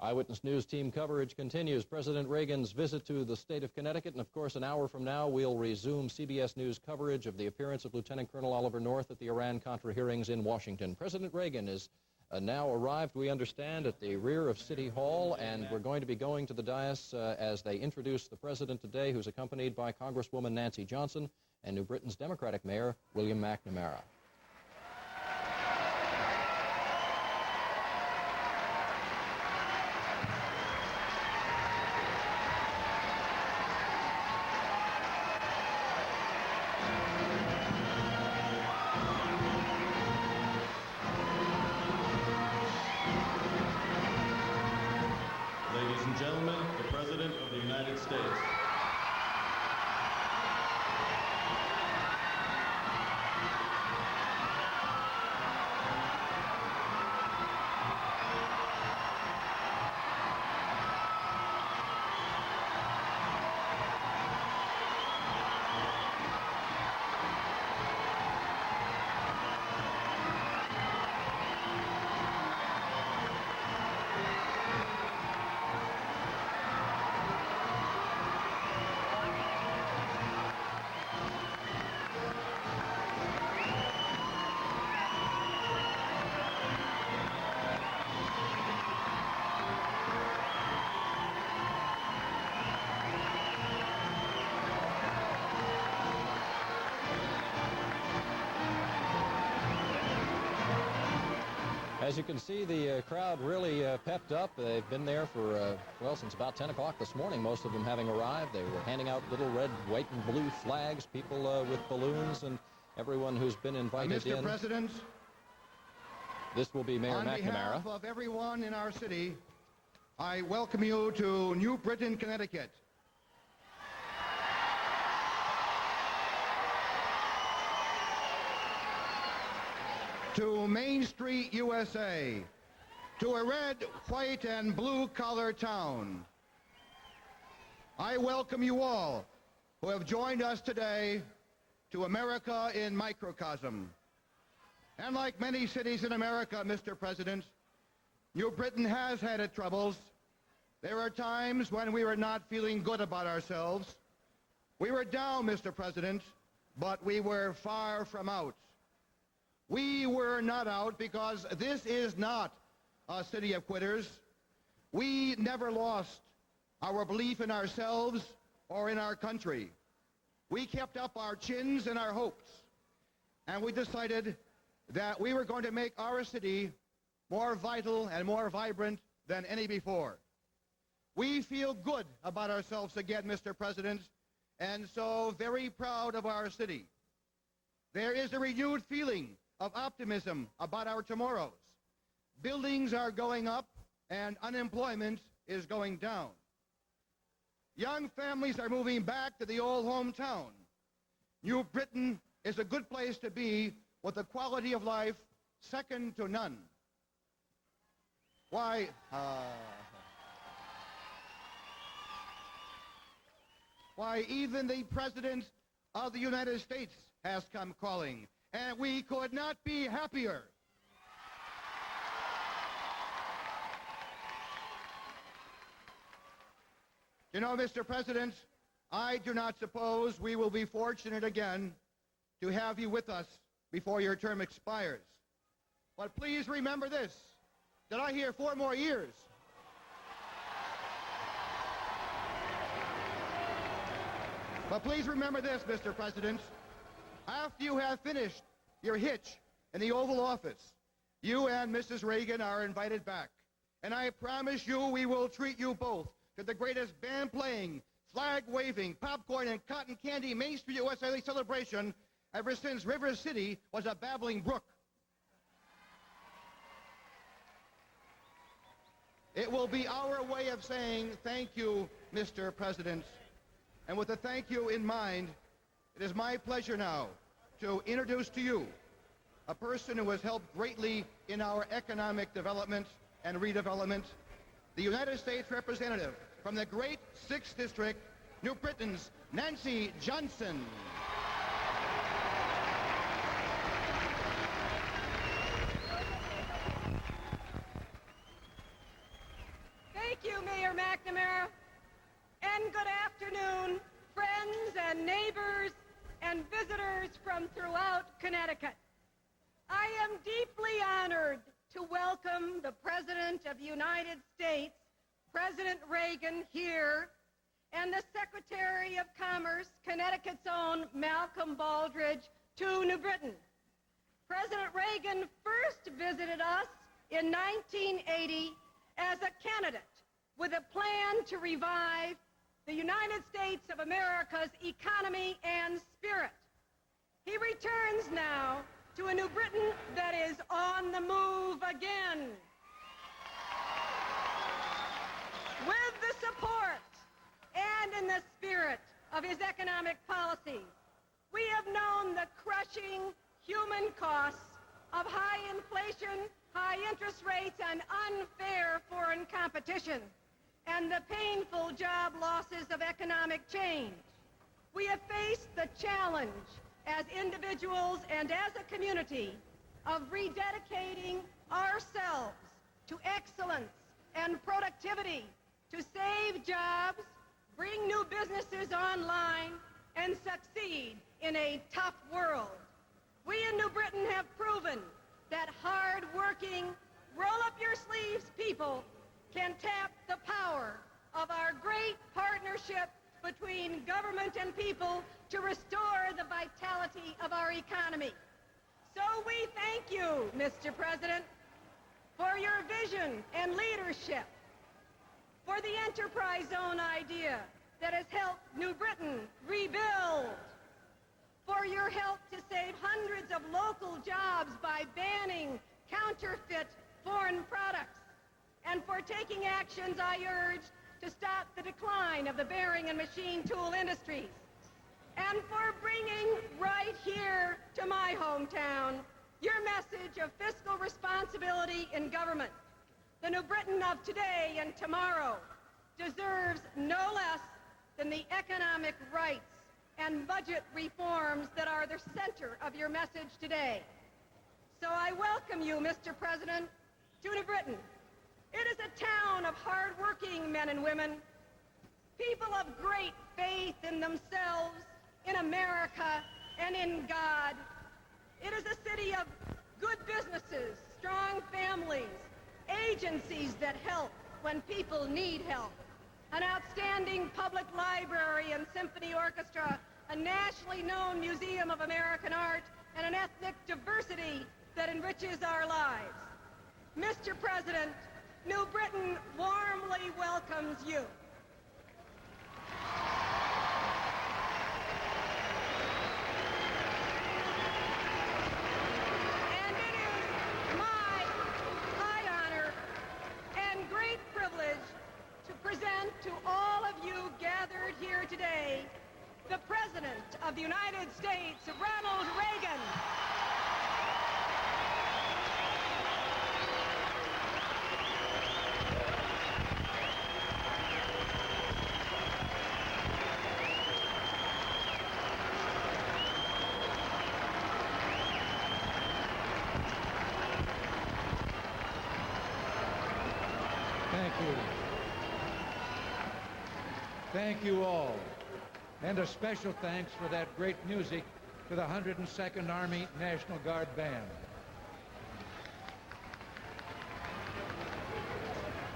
Eyewitness News team coverage continues. President Reagan's visit to the state of Connecticut, and of course an hour from now we'll resume CBS News coverage of the appearance of Lieutenant Colonel Oliver North at the Iran-Contra hearings in Washington. President Reagan is now arrived, we understand, at the rear of City Hall, and we're going to be going to the dais as they introduce the president today, who's accompanied by Congresswoman Nancy Johnson and New Britain's Democratic Mayor William McNamara. Ladies and gentlemen, the President of the United States. As you can see, the crowd really pepped up. They've been there for, well, since about 10 o'clock this morning, most of them having arrived. They were handing out little red, white, and blue flags, people with balloons, and everyone who's been invited in. Mr. President, this will be Mayor McNamara. On behalf of everyone in our city, I welcome you to New Britain, Connecticut. To Main Street, USA, to a red, white, and blue-collar town. I welcome you all who have joined us today to America in microcosm. And like many cities in America, Mr. President, New Britain has had its troubles. There are times when we were not feeling good about ourselves. We were down, Mr. President, but we were far from out. We were not out because this is not a city of quitters. We never lost our belief in ourselves or in our country. We kept up our chins and our hopes, and we decided that we were going to make our city more vital and more vibrant than any before. We feel good about ourselves again, Mr. President, and so very proud of our city. There is a renewed feeling of optimism about our tomorrows. Buildings are going up and unemployment is going down. Young families are moving back to the old hometown. New Britain is a good place to be with a quality of life second to none. Why even the President of the United States has come calling, and we could not be happier. You know, Mr. President, I do not suppose we will be fortunate again to have you with us before your term expires. But please remember this. Did I hear 4 more years? But please remember this, Mr. President. After you have finished your hitch in the Oval Office, you and Mrs. Reagan are invited back. And I promise you we will treat you both to the greatest band-playing, flag-waving, popcorn and cotton candy Main Street USA celebration ever since River City was a babbling brook. It will be our way of saying thank you, Mr. President. And with a thank you in mind, it is my pleasure now to introduce to you a person who has helped greatly in our economic development and redevelopment, the United States representative from the great 6th District, New Britain's Nancy Johnson. and neighbors and visitors from throughout Connecticut. I am deeply honored to welcome the President of the United States, President Reagan, here, and the Secretary of Commerce, Connecticut's own Malcolm Baldrige, to New Britain. President Reagan first visited us in 1980 as a candidate with a plan to revive the United States of America's economy and spirit. He returns now to a New Britain that is on the move again. With the support and in the spirit of his economic policies, we have known the crushing human costs of high inflation, high interest rates, and unfair foreign competition, and the painful job losses of economic change. We have faced the challenge as individuals and as a community of rededicating ourselves to excellence and productivity to save jobs, bring new businesses online, and succeed in a tough world. We in New Britain have proven that hard-working, roll-up-your-sleeves people can tap the power of our great partnership between government and people to restore the vitality of our economy. So we thank you, Mr. President, for your vision and leadership, for the enterprise zone idea that has helped New Britain rebuild, for your help to save hundreds of local jobs by banning counterfeit foreign products, and for taking actions I urge to stop the decline of the bearing and machine tool industries, and for bringing right here to my hometown your message of fiscal responsibility in government. The New Britain of today and tomorrow deserves no less than the economic rights and budget reforms that are the center of your message today. So I welcome you, Mr. President, to New Britain. It is a town of hard-working men and women, people of great faith in themselves, in America, and in God. It is a city of good businesses, strong families, agencies that help when people need help, an outstanding public library and symphony orchestra, a nationally known museum of American art, and an ethnic diversity that enriches our lives. Mr. President, New Britain warmly welcomes you. And it is my high honor and great privilege to present to all of you gathered here today the President of the United States, Ronald Reagan. Thank you. Thank you all. And a special thanks for that great music to the 102nd Army National Guard Band.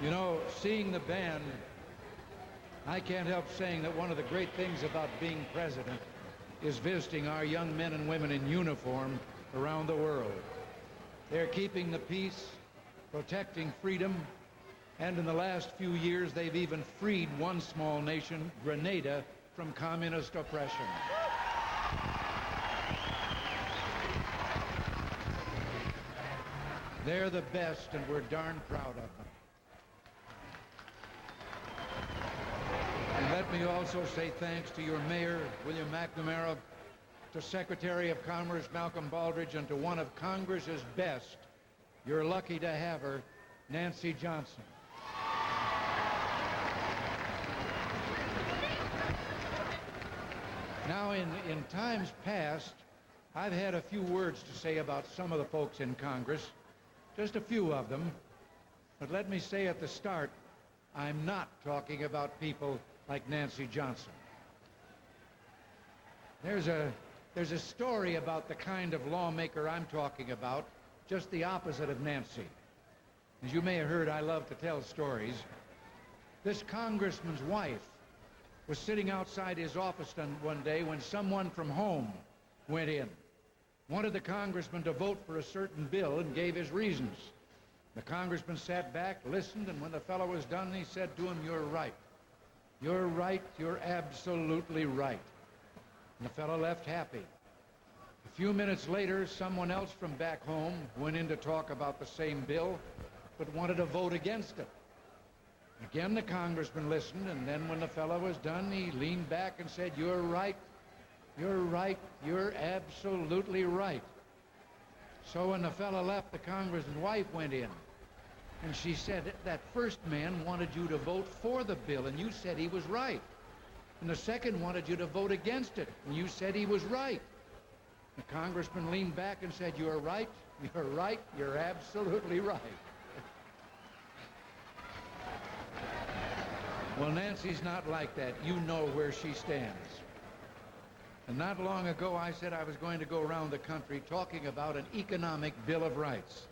You know, seeing the band, I can't help saying that one of the great things about being president is visiting our young men and women in uniform around the world. They're keeping the peace, protecting freedom, and in the last few years, they've even freed one small nation, Grenada, from communist oppression. They're the best, and we're darn proud of them. And let me also say thanks to your mayor, William McNamara, to Secretary of Commerce, Malcolm Baldrige, and to one of Congress's best. You're lucky to have her, Nancy Johnson. Now, in times past, I've had a few words to say about some of the folks in Congress, just a few of them. But let me say at the start, I'm not talking about people like Nancy Johnson. There's a story about the kind of lawmaker I'm talking about, just the opposite of Nancy. As you may have heard, I love to tell stories. This congressman's wife was sitting outside his office one day when someone from home went in, wanted the congressman to vote for a certain bill, and gave his reasons. The congressman sat back, listened, and when the fellow was done, he said to him, "You're right. You're right. You're absolutely right." And the fellow left happy. A few minutes later, someone else from back home went in to talk about the same bill, but wanted to vote against it. Again, the congressman listened, and then when the fellow was done, he leaned back and said, "You're right. You're right. You're absolutely right." So when the fellow left, the congressman's wife went in, and she said, "That first man wanted you to vote for the bill, and you said he was right. And the second wanted you to vote against it, and you said he was right." The congressman leaned back and said, "You're right. You're right. You're absolutely right." Well, Nancy's not like that. You know where she stands. And not long ago, I said I was going to go around the country talking about an economic Bill of Rights.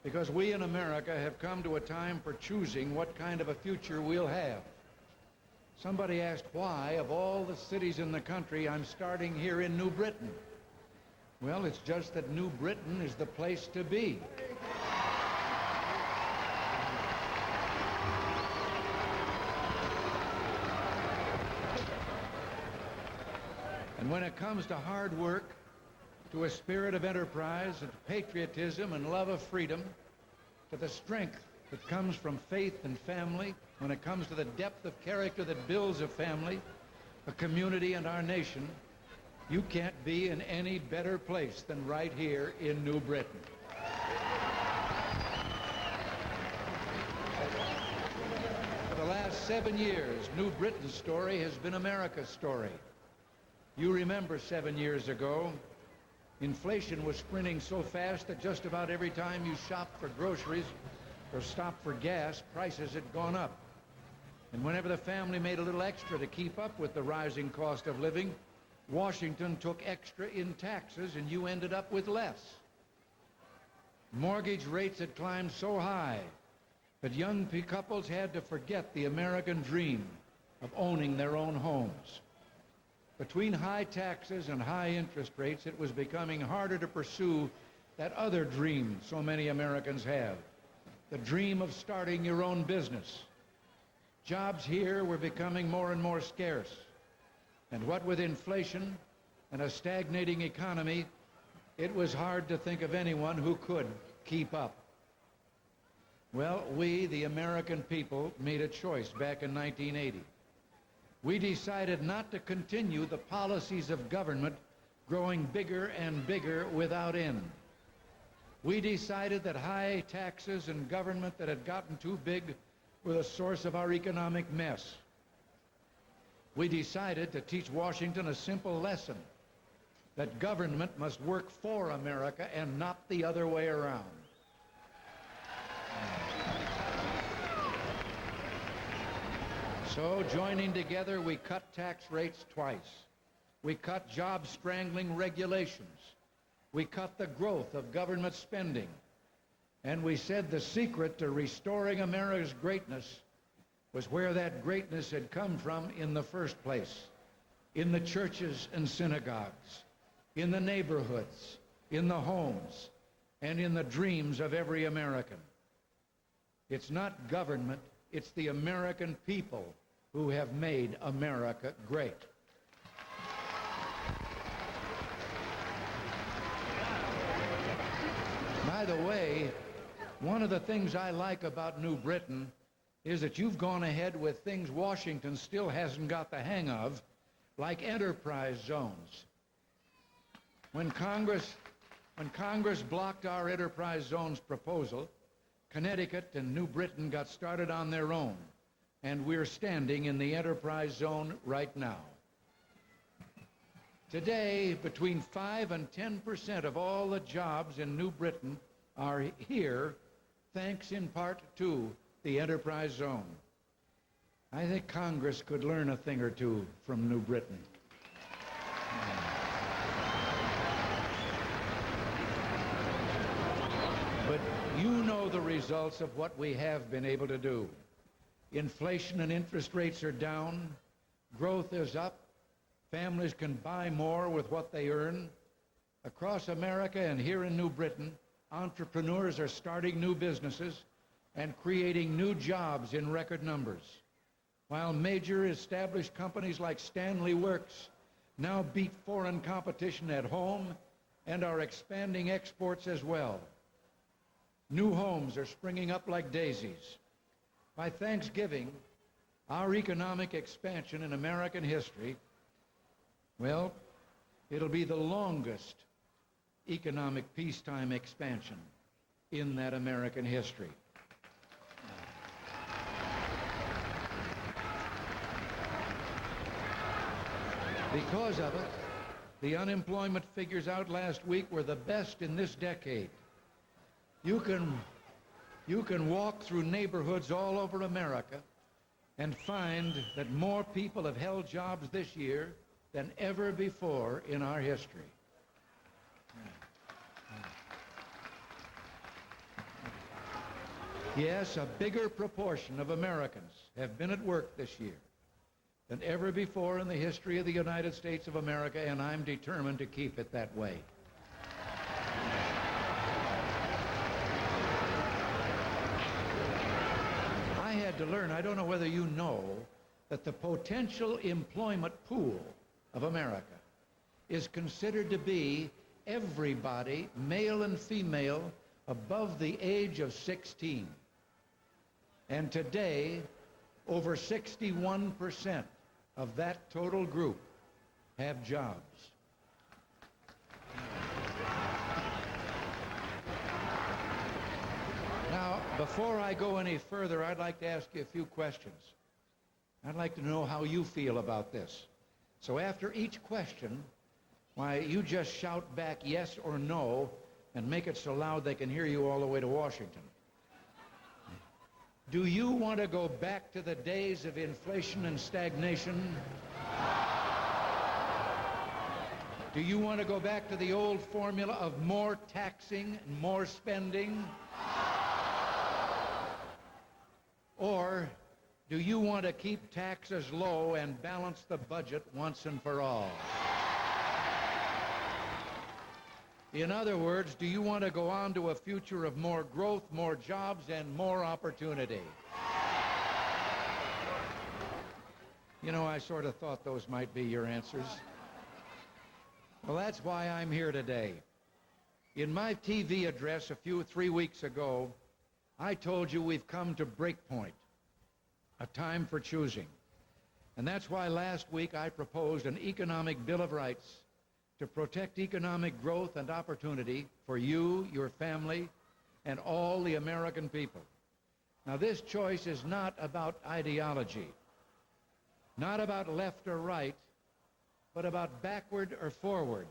Because we in America have come to a time for choosing what kind of a future we'll have. Somebody asked why, of all the cities in the country, I'm starting here in New Britain. Well, it's just that New Britain is the place to be. And when it comes to hard work, to a spirit of enterprise, and patriotism and love of freedom, to the strength that comes from faith and family, when it comes to the depth of character that builds a family, a community, and our nation, you can't be in any better place than right here in New Britain. For the last 7 years, New Britain's story has been America's story. You remember 7 years ago, inflation was sprinting so fast that just about every time you shopped for groceries or stopped for gas, prices had gone up. And whenever the family made a little extra to keep up with the rising cost of living, Washington took extra in taxes and you ended up with less. Mortgage rates had climbed so high that young couples had to forget the American dream of owning their own homes. Between high taxes and high interest rates, it was becoming harder to pursue that other dream so many Americans have, the dream of starting your own business. Jobs here were becoming more and more scarce. And what with inflation and a stagnating economy, it was hard to think of anyone who could keep up. Well, we, the American people, made a choice back in 1980. We decided not to continue the policies of government growing bigger and bigger without end. We decided that high taxes and government that had gotten too big were the source of our economic mess. We decided to teach Washington a simple lesson, that government must work for America and not the other way around. So, joining together, we cut tax rates twice. We cut job-strangling regulations. We cut the growth of government spending. And we said the secret to restoring America's greatness was where that greatness had come from in the first place, in the churches and synagogues, in the neighborhoods, in the homes, and in the dreams of every American. It's not government, it's the American people who have made America great. By the way, one of the things I like about New Britain is that you've gone ahead with things Washington still hasn't got the hang of, like enterprise zones. When Congress blocked our enterprise zones proposal, Connecticut and New Britain got started on their own, and we're standing in the enterprise zone right now. Today, between 5 and 10% of all the jobs in New Britain are here, thanks in part to the enterprise zone. I think Congress could learn a thing or two from New Britain. But you know the results of what we have been able to do. Inflation and interest rates are down. Growth is up. Families can buy more with what they earn. Across America and here in New Britain, entrepreneurs are starting new businesses and creating new jobs in record numbers, while major established companies like Stanley Works now beat foreign competition at home and are expanding exports as well. New homes are springing up like daisies. By Thanksgiving, our economic expansion in American history, well, it'll be the longest economic peacetime expansion in that American history. Because of it, the unemployment figures out last week were the best in this decade. You can walk through neighborhoods all over America and find that more people have held jobs this year than ever before in our history. Yes, a bigger proportion of Americans have been at work this year than ever before in the history of the United States of America, and I'm determined to keep it that way. I had to learn, I don't know whether you know, that the potential employment pool of America is considered to be everybody, male and female, above the age of 16. And today, over 61% of that total group have jobs. Now, before I go any further, I'd like to ask you a few questions. I'd like to know how you feel about this. So after each question, why, you just shout back yes or no and make it so loud they can hear you all the way to Washington. Do you want to go back to the days of inflation and stagnation? Do you want to go back to the old formula of more taxing and more spending? Or do you want to keep taxes low and balance the budget once and for all? In other words, do you want to go on to a future of more growth, more jobs, and more opportunity? You know, I sort of thought those might be your answers. Well, that's why I'm here today. In my TV address 3 weeks ago, I told you we've come to breakpoint, a time for choosing. And that's why last week I proposed an economic Bill of Rights to protect economic growth and opportunity for you, your family, and all the American people. Now, this choice is not about ideology, not about left or right, but about backward or forward.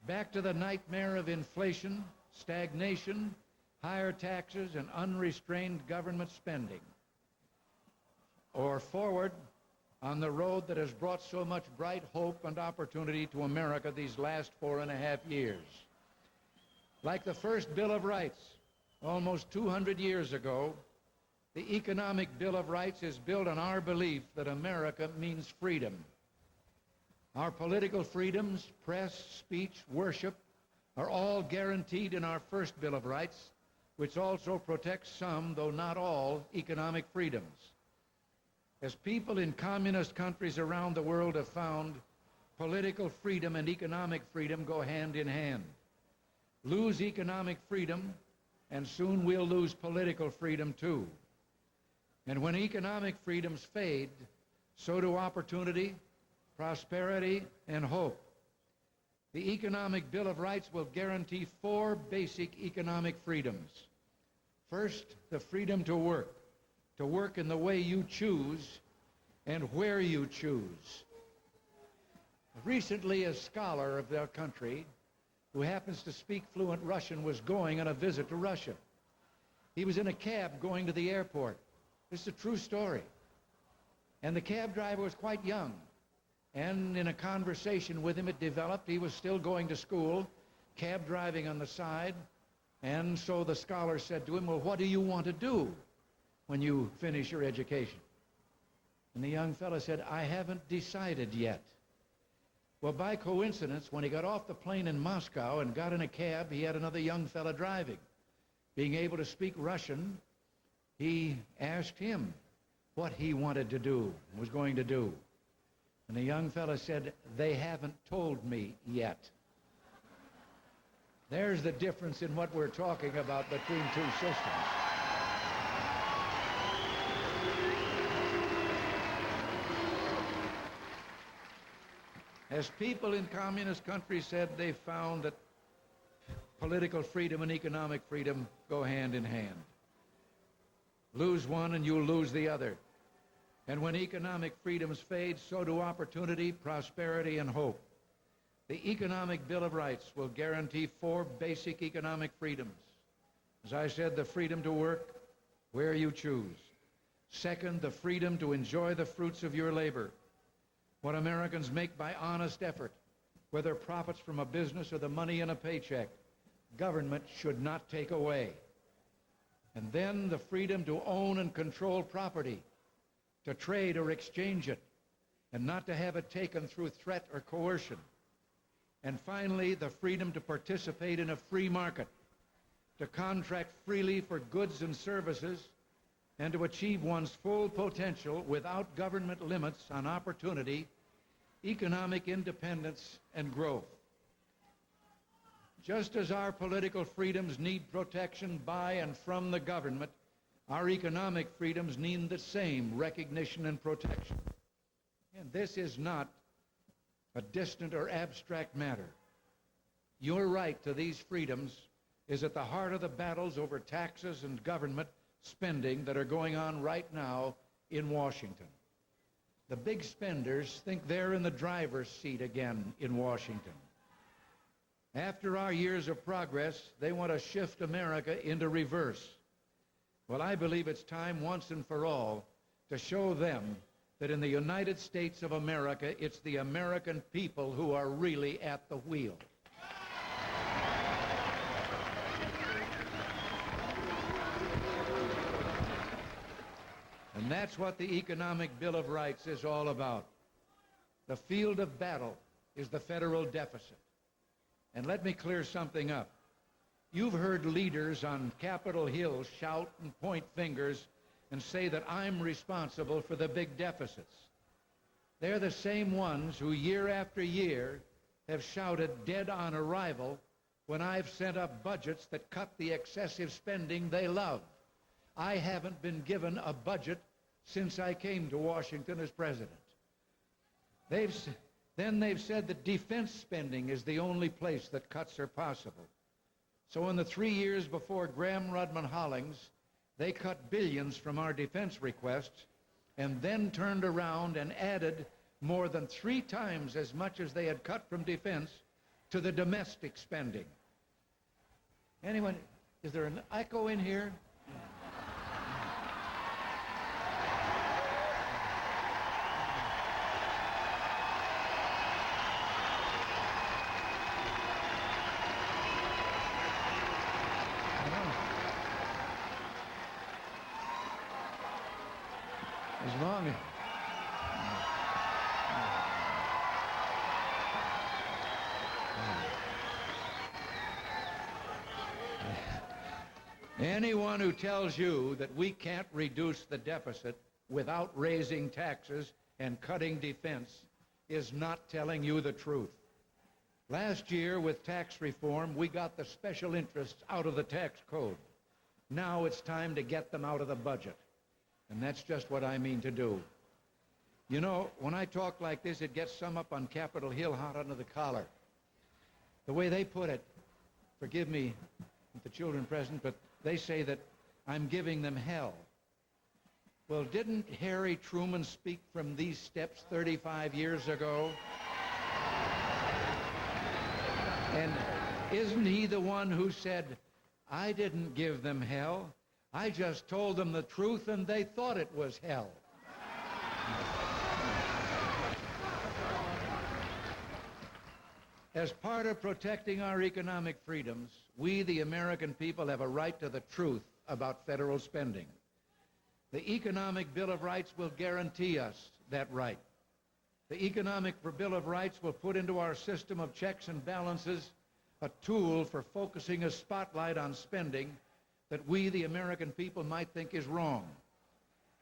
Back to the nightmare of inflation, stagnation, higher taxes, and unrestrained government spending. Or forward on the road that has brought so much bright hope and opportunity to America these last 4.5 years. Like the first Bill of Rights, almost 200 years ago, the Economic Bill of Rights is built on our belief that America means freedom. Our political freedoms, press, speech, worship, are all guaranteed in our first Bill of Rights, which also protects some, though not all, economic freedoms. As people in communist countries around the world have found, political freedom and economic freedom go hand in hand. Lose economic freedom, and soon we'll lose political freedom too. And when economic freedoms fade, so do opportunity, prosperity, and hope. The Economic Bill of Rights will guarantee 4 basic economic freedoms. First, the freedom to work in the way you choose and where you choose. Recently, a scholar of their country who happens to speak fluent Russian was going on a visit to Russia. He was in a cab going to the airport. This is a true story. And the cab driver was quite young. And in a conversation with him, it developed he was still going to school, cab driving on the side. And so the scholar said to him, well, what do you want to do when you finish your education? And the young fellow said, I haven't decided yet. Well, by coincidence, when he got off the plane in Moscow and got in a cab, he had another young fellow driving. Being able to speak Russian, he asked him what he wanted to do, was going to do. And the young fellow said, they haven't told me yet. There's the difference in what we're talking about between two systems. As people in communist countries said, they found that political freedom and economic freedom go hand in hand. Lose one and you'll lose the other. And when economic freedoms fade, so do opportunity, prosperity, and hope. The Economic Bill of Rights will guarantee 4 basic economic freedoms. As I said, the freedom to work where you choose. Second, the freedom to enjoy the fruits of your labor. What Americans make by honest effort, whether profits from a business or the money in a paycheck, government should not take away. And then the freedom to own and control property, to trade or exchange it, and not to have it taken through threat or coercion. And finally, the freedom to participate in a free market, to contract freely for goods and services, and to achieve one's full potential without government limits on opportunity, economic independence, and growth. Just as our political freedoms need protection by and from the government, our economic freedoms need the same recognition and protection. And this is not a distant or abstract matter. Your right to these freedoms is at the heart of the battles over taxes and government spending that are going on right now in Washington. The big spenders think they're in the driver's seat again in Washington. After our years of progress, they want to shift America into reverse. Well, I believe it's time once and for all to show them that in the United States of America, it's the American people who are really at the wheel. And that's what the Economic Bill of Rights is all about. The field of battle is the federal deficit. And let me clear something up. You've heard leaders on Capitol Hill shout and point fingers and say that I'm responsible for the big deficits. They're the same ones who year after year have shouted dead on arrival when I've sent up budgets that cut the excessive spending they love. I haven't been given a budget since I came to Washington as president. They've said that defense spending is the only place that cuts are possible. So in the 3 years before Graham-Rudman-Hollings, they cut billions from our defense requests and then turned around and added more than 3 times as much as they had cut from defense to the domestic spending. Anyone, is there an echo in here? As long as... Anyone who tells you that we can't reduce the deficit without raising taxes and cutting defense is not telling you the truth. Last year, with tax reform, we got the special interests out of the tax code. Now it's time to get them out of the budget. And that's just what I mean to do. You know, when I talk like this, it gets some up on Capitol Hill hot under the collar. The way they put it, forgive me, the children present, but they say that I'm giving them hell. Well, didn't Harry Truman speak from these steps 35 years ago? And isn't he the one who said, I didn't give them hell, I just told them the truth and they thought it was hell. As part of protecting our economic freedoms, we, the American people, have a right to the truth about federal spending. The Economic Bill of Rights will guarantee us that right. The Economic Bill of Rights will put into our system of checks and balances a tool for focusing a spotlight on spending that we, the American people, might think is wrong.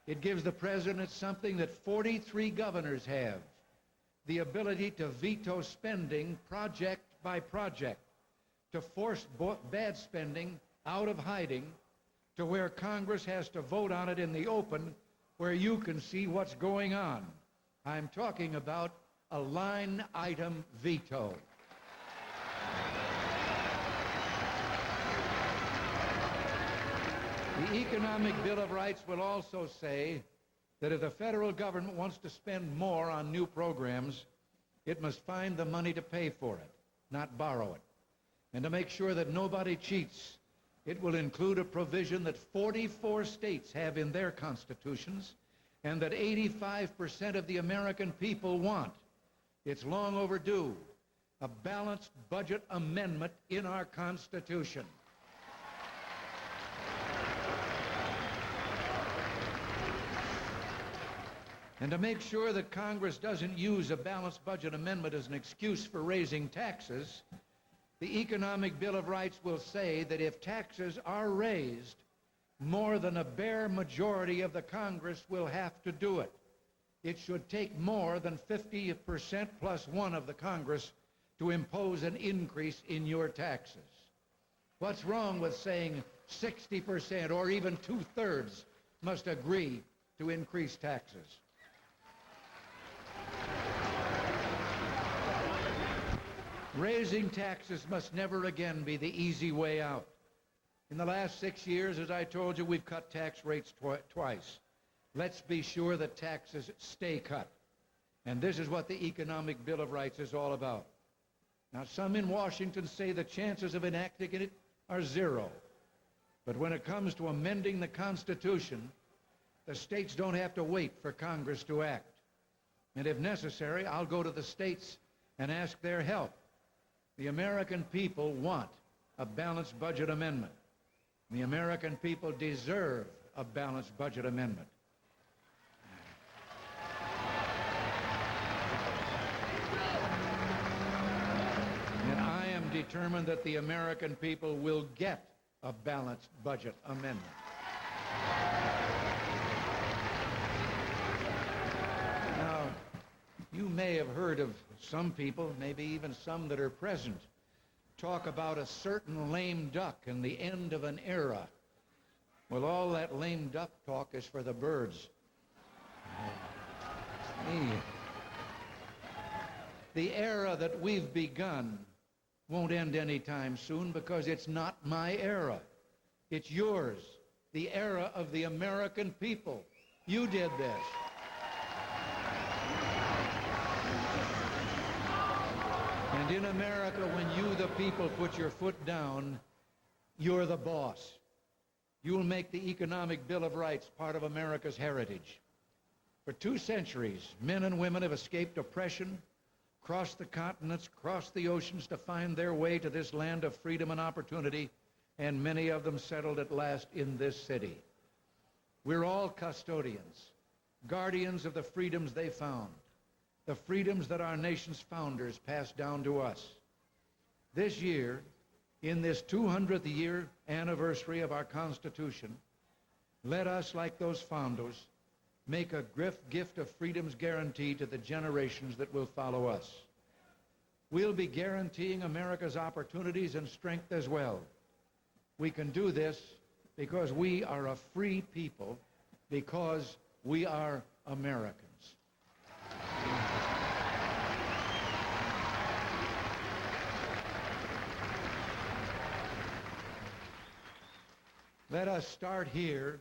It gives the President something that 43 governors have, the ability to veto spending project by project, to force bad spending out of hiding to where Congress has to vote on it in the open where you can see what's going on. I'm talking about a line item veto. The Economic Bill of Rights will also say that if the federal government wants to spend more on new programs, it must find the money to pay for it, not borrow it. And to make sure that nobody cheats, it will include a provision that 44 states have in their constitutions and that 85% of the American people want. It's long overdue, a balanced budget amendment in our Constitution. And to make sure that Congress doesn't use a balanced budget amendment as an excuse for raising taxes, the Economic Bill of Rights will say that if taxes are raised, more than a bare majority of the Congress will have to do it. It should take more than 50% plus one of the Congress to impose an increase in your taxes. What's wrong with saying 60% or even 2/3 must agree to increase taxes? Raising taxes must never again be the easy way out. In the last 6 years, as I told you, we've cut tax rates twice. Let's be sure that taxes stay cut. And this is what the Economic Bill of Rights is all about. Now, some in Washington say the chances of enacting it are 0. But when it comes to amending the Constitution, the states don't have to wait for Congress to act. And if necessary, I'll go to the states and ask their help. The American people want a balanced budget amendment. The American people deserve a balanced budget amendment. And I am determined that the American people will get a balanced budget amendment. Now, you may have heard of some people, maybe even some that are present, talk about a certain lame duck and the end of an era. Well, all that lame duck talk is for the birds. The era that we've begun won't end anytime soon because it's not my era. It's yours, the era of the American people. You did this. And in America, when you, the people, put your foot down, you're the boss. You'll make the Economic Bill of Rights part of America's heritage. For 2 centuries, men and women have escaped oppression, crossed the continents, crossed the oceans to find their way to this land of freedom and opportunity, and many of them settled at last in this city. We're all custodians, guardians of the freedoms they found, the freedoms that our nation's founders passed down to us. This year, in this 200th year anniversary of our Constitution, let us, like those founders, make a gift of freedom's guarantee to the generations that will follow us. We'll be guaranteeing America's opportunities and strength as well. We can do this because we are a free people, because we are Americans. Let us start here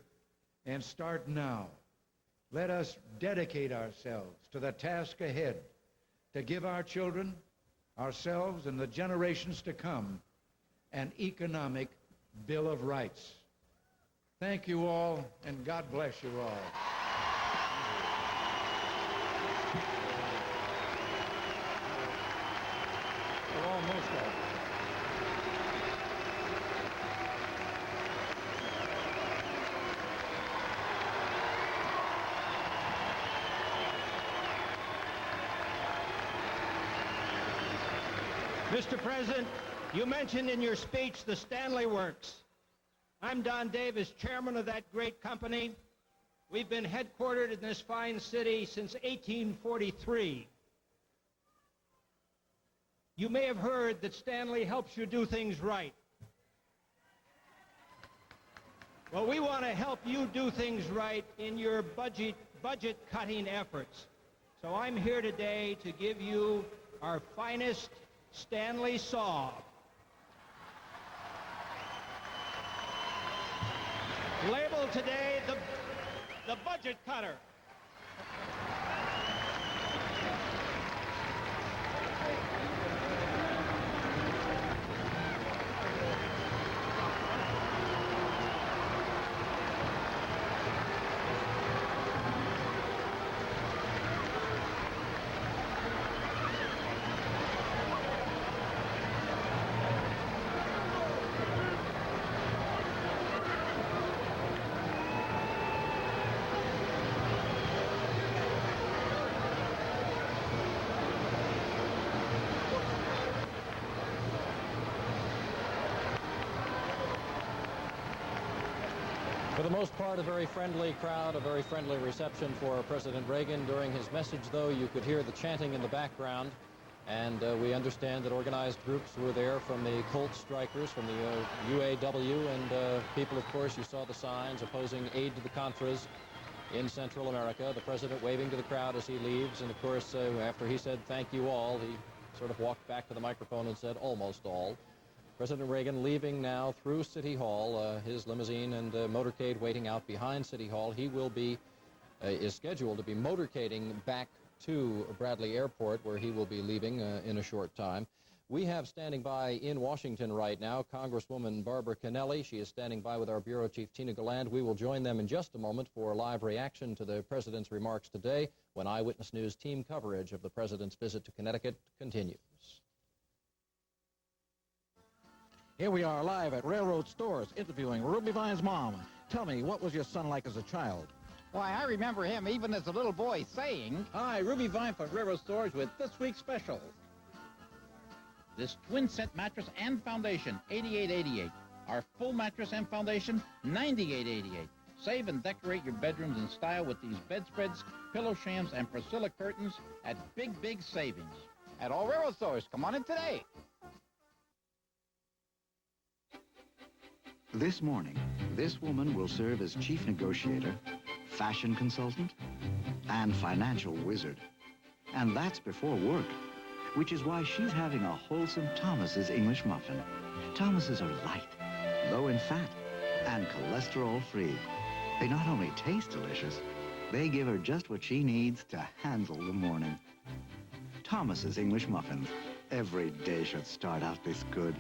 and start now. Let us dedicate ourselves to the task ahead to give our children, ourselves, and the generations to come an economic Bill of Rights. Thank you all, and God bless you all. go. Mr. President, you mentioned in your speech the Stanley Works. I'm Don Davis, chairman of that great company. We've been headquartered in this fine city since 1843. You may have heard that Stanley helps you do things right. Well, we want to help you do things right in your budget-cutting efforts. So I'm here today to give you our finest Stanley saw. Labeled today the budget cutter. For the most part, a very friendly crowd, a very friendly reception for President Reagan. During his message, though, you could hear the chanting in the background. And we understand that organized groups were there from the Colt strikers, from the UAW, and people, of course, you saw the signs opposing aid to the Contras in Central America. The president waving to the crowd as he leaves. And, of course, after he said, "Thank you all," he sort of walked back to the microphone and said, "Almost all." President Reagan leaving now through City Hall, his limousine and motorcade waiting out behind City Hall. He will be, is scheduled to be motorcading back to Bradley Airport, where he will be leaving in a short time. We have standing by in Washington right now Congresswoman Barbara Kennelly. She is standing by with our Bureau Chief Tina Galland. We will join them in just a moment for live reaction to the President's remarks today when Eyewitness News team coverage of the President's visit to Connecticut continues. Here we are live at Railroad Stores interviewing Ruby Vine's mom. Tell me, what was your son like as a child? Why, I remember him even as a little boy saying... Hi, Ruby Vine from Railroad Stores with this week's special. This twin set mattress and foundation, $88.88. Our full mattress and foundation, $98.88. Save and decorate your bedrooms in style with these bedspreads, pillow shams, and Priscilla curtains at big, big savings. At all Railroad Stores. Come on in today. This morning, this woman will serve as chief negotiator, fashion consultant, and financial wizard. And that's before work, which is why she's having a wholesome Thomas's English muffin. Thomas's are light, low in fat, and cholesterol-free. They not only taste delicious, they give her just what she needs to handle the morning. Thomas's English muffins. Every day should start out this good.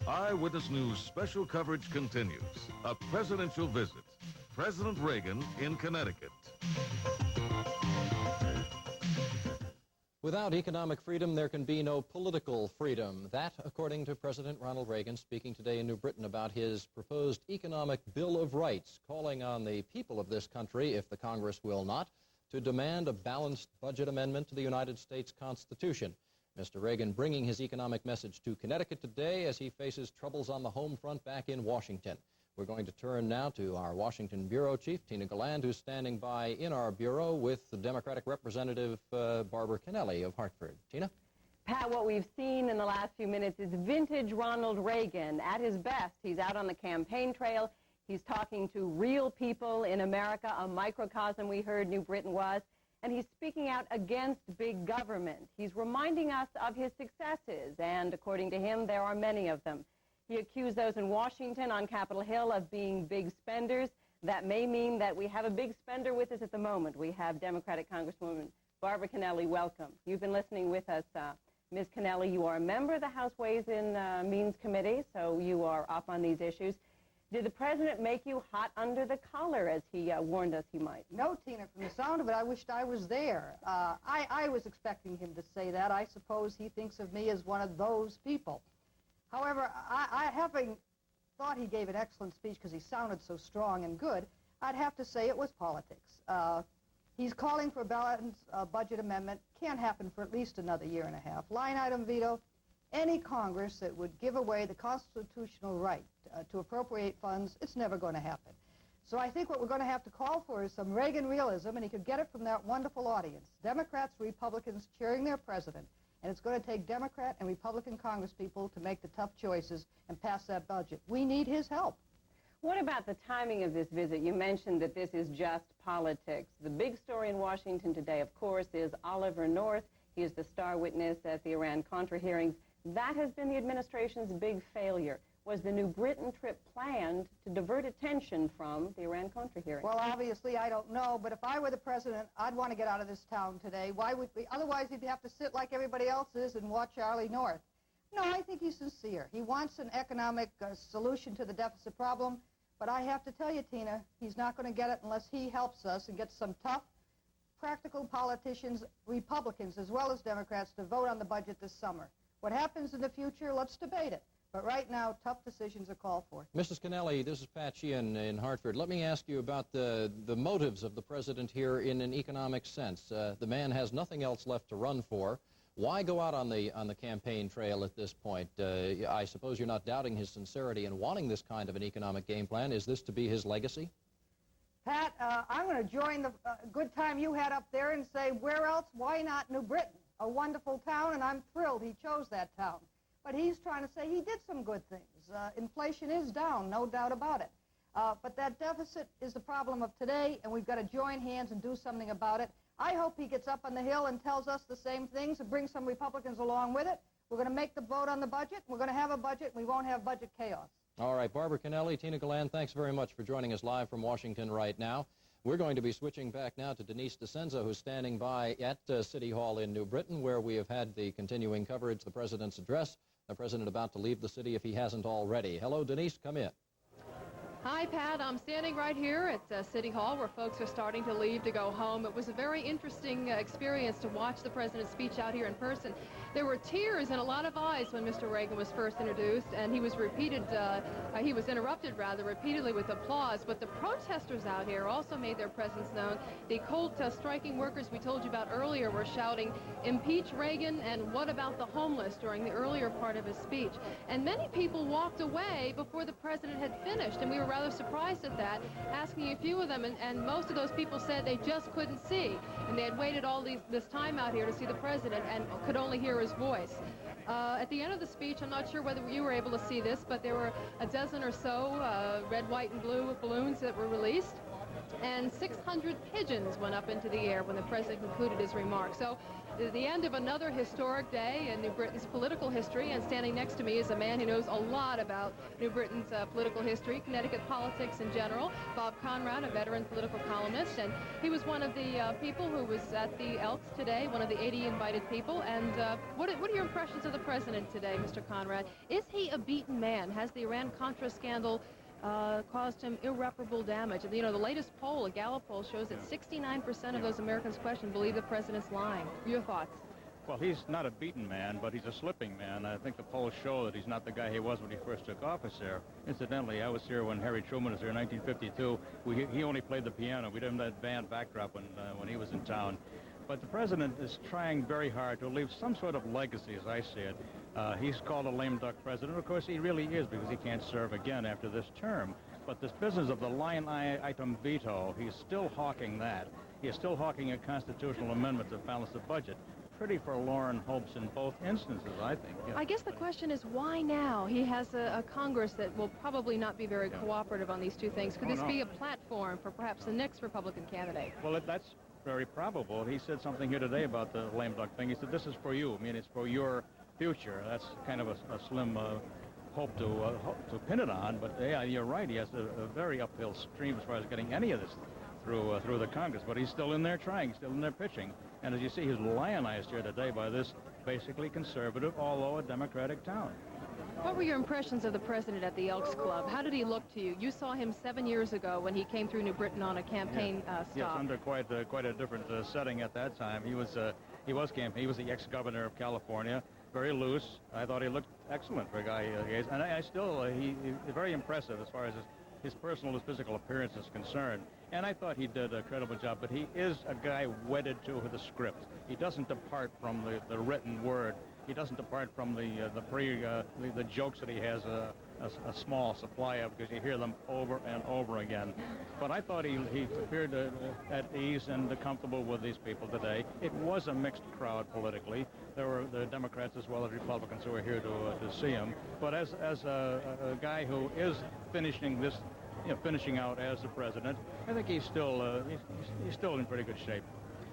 Eyewitness News special coverage continues. A presidential visit. President Reagan in Connecticut. Without economic freedom, there can be no political freedom. That, according to President Ronald Reagan, speaking today in New Britain about his proposed economic Bill of Rights, calling on the people of this country, if the Congress will not, to demand a balanced budget amendment to the United States Constitution. Mr. Reagan bringing his economic message to Connecticut today as he faces troubles on the home front back in Washington. We're going to turn now to our Washington Bureau Chief, Tina Galland, who's standing by in our Bureau with the Democratic Representative Barbara Kennelly of Hartford. Tina? Pat, what we've seen in the last few minutes is vintage Ronald Reagan. At his best, he's out on the campaign trail. He's talking to real people in America, a microcosm we heard New Britain was, and he's speaking out against big government. He's reminding us of his successes, and according to him, there are many of them. He accused those in Washington on Capitol Hill of being big spenders. That may mean that we have a big spender with us at the moment. We have Democratic Congresswoman Barbara Kennelly. Welcome. You've been listening with us, Ms. Kennelly. You are a member of the House Ways and Means Committee, so you are up on these issues. Did the president make you hot under the collar, as he warned us he might? No, Tina, from the sound of it, I wished I was there. I was expecting him to say that. I suppose he thinks of me as one of those people. However, having thought he gave an excellent speech because he sounded so strong and good, I'd have to say it was politics. He's calling for a balanced budget amendment. Can't happen for at least another year and a half. Line item veto. Any Congress that would give away the constitutional right to appropriate funds, it's never going to happen. So I think what we're going to have to call for is some Reagan realism, and he could get it from that wonderful audience. Democrats, Republicans cheering their president, and it's going to take Democrat and Republican congresspeople to make the tough choices and pass that budget. We need his help. What about the timing of this visit? You mentioned that this is just politics. The big story in Washington today, of course, is Oliver North. He is the star witness at the Iran-Contra hearings. That has been the administration's big failure. Was the New Britain trip planned to divert attention from the Iran-Contra hearings? Well, obviously, I don't know, but if I were the president, I'd want to get out of this town today. Why would we? Otherwise, he'd have to sit like everybody else is and watch Charlie North. No, I think he's sincere. He wants an economic solution to the deficit problem, but I have to tell you, Tina, he's not going to get it unless he helps us and gets some tough, practical politicians, Republicans as well as Democrats, to vote on the budget this summer. What happens in the future, let's debate it. But right now, tough decisions are called for. Mrs. Kennelly, this is Pat Sheehan in Hartford. Let me ask you about the motives of the president here in an economic sense. The man has nothing else left to run for. Why go out on the campaign trail at this point? I suppose you're not doubting his sincerity in wanting this kind of an economic game plan. Is this to be his legacy? Pat, I'm going to join the good time you had up there and say, where else? Why not New Britain? A wonderful town, and I'm thrilled he chose that town. But he's trying to say he did some good things. Inflation is down, no doubt about it. But that deficit is the problem of today, and we've got to join hands and do something about it. I hope he gets up on the Hill and tells us the same things and brings some Republicans along with it. We're going to make the vote on the budget. We're going to have a budget, and we won't have budget chaos. All right, Barbara Kennelly, Tina Galan, thanks very much for joining us live from Washington right now. We're going to be switching back now to Denise DeCenza, who's standing by at City Hall in New Britain, where we have had the continuing coverage, the president's address. The president about to leave the city if he hasn't already. Hello, Denise, come in. Hi, Pat. I'm standing right here at City Hall where folks are starting to leave to go home. It was a very interesting experience to watch the president's speech out here in person. There were tears and a lot of eyes when Mr. Reagan was first introduced, and he was interrupted repeatedly with applause. But the protesters out here also made their presence known. The cold striking workers we told you about earlier were shouting, "Impeach Reagan," and "What about the homeless?" during the earlier part of his speech. And many people walked away before the president had finished, and we were rather surprised at that, asking a few of them, and most of those people said they just couldn't see, and they had waited all this time out here to see the president and could only hear his voice. At the end of the speech, I'm not sure whether you were able to see this, but there were a dozen or so red, white, and blue balloons that were released, and 600 pigeons went up into the air when the president concluded his remarks. So the end of another historic day in New Britain's political history, and standing next to me is a man who knows a lot about New Britain's political history, Connecticut politics in general, Bob Conrad, a veteran political columnist, and he was one of the people who was at the Elks today, one of the 80 invited people. And what are your impressions of the president today, Mr. Conrad? Is he a beaten man? Has the Iran-Contra scandal caused him irreparable damage? You know, the latest poll, a Gallup poll, shows that 69% of those Americans questioned believe the president's lying. Your thoughts? Well, he's not a beaten man, but he's a slipping man. I think the polls show that he's not the guy he was when he first took office there. Incidentally, I was here when Harry Truman was here in 1952. He only played the piano. We didn't have that band backdrop when he was in town. But the president is trying very hard to leave some sort of legacy, as I see it. He's called a lame duck president. Of course, he really is, because he can't serve again after this term. But this business of the line item veto, he's still hawking that. He is still hawking a constitutional amendment to balance the budget. pretty forlorn hopes in both instances, I think. Yeah. I guess the question is, why now? He has a Congress that will probably not be very cooperative on these two things. Could this be a platform for perhaps the next Republican candidate? Well, that's very probable. He said something here today about the lame duck thing. He said, this is for you. I mean, it's for your future. That's kind of a slim hope to pin it on. But, yeah, you're right. He has a very uphill stream as far as getting any of this through the Congress. But he's still in there trying, still in there pitching. And as you see, he's lionized here today by this basically conservative, although a Democratic town. What were your impressions of the president at the Elks Club? How did he look to you? You saw him 7 years ago when he came through New Britain on a campaign stop. Yes, under quite a different setting at that time. He was the ex-governor of California, very loose. I thought he looked excellent for a guy and I still he's very impressive as far as his personal, his physical appearance is concerned. And I thought he did a credible job, but he is a guy wedded to the script. He doesn't depart from the written word. He doesn't depart from the jokes that he has a small supply of, because you hear them over and over again. But I thought he appeared at ease and comfortable with these people today. It was a mixed crowd politically. There were the Democrats as well as Republicans who were here to see him. But as a guy who is finishing out as the president, I think he's still in pretty good shape.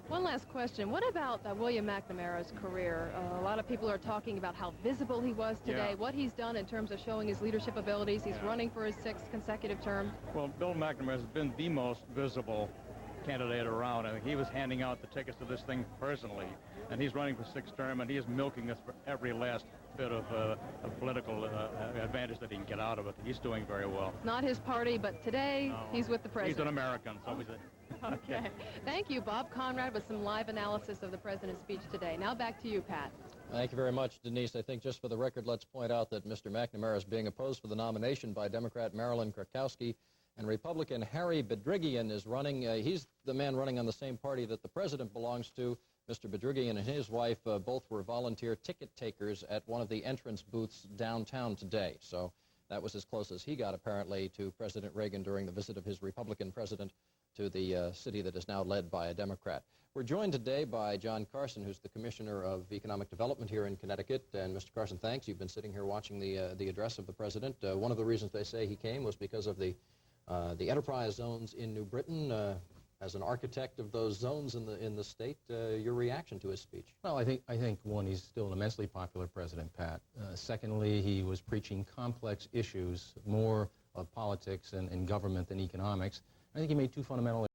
One last question. What about William McNamara's career? A lot of people are talking about how visible he was today, what he's done in terms of showing his leadership abilities. He's running for his 6th consecutive term. Well, Bill McNamara has been the most visible candidate around. I think he was handing out the tickets to this thing personally, and he's running for 6th term, and he is milking us for every last bit of political advantage that he can get out of it. He's doing very well. Not his party, but today he's with the president. He's an American, so he's Okay. Thank you, Bob Conrad, with some live analysis of the president's speech today. Now back to you, Pat. Thank you very much, Denise. I think just for the record, let's point out that Mr. McNamara is being opposed for the nomination by Democrat Marilyn Krakowski, and Republican Harry Bedriggian is running. He's the man running on the same party that the president belongs to. Mr. Bedriggian and his wife both were volunteer ticket takers at one of the entrance booths downtown today. So that was as close as he got, apparently, to President Reagan during the visit of his Republican president to the city that is now led by a Democrat. We're joined today by John Carson, who's the Commissioner of Economic Development here in Connecticut. And Mr. Carson, thanks. You've been sitting here watching the address of the president. One of the reasons they say he came was because of the enterprise zones in New Britain. As an architect of those zones in the state, your reaction to his speech? Well, I think one, he's still an immensely popular president, Pat. Secondly, he was preaching complex issues, more of politics and government than economics. I think he made two fundamental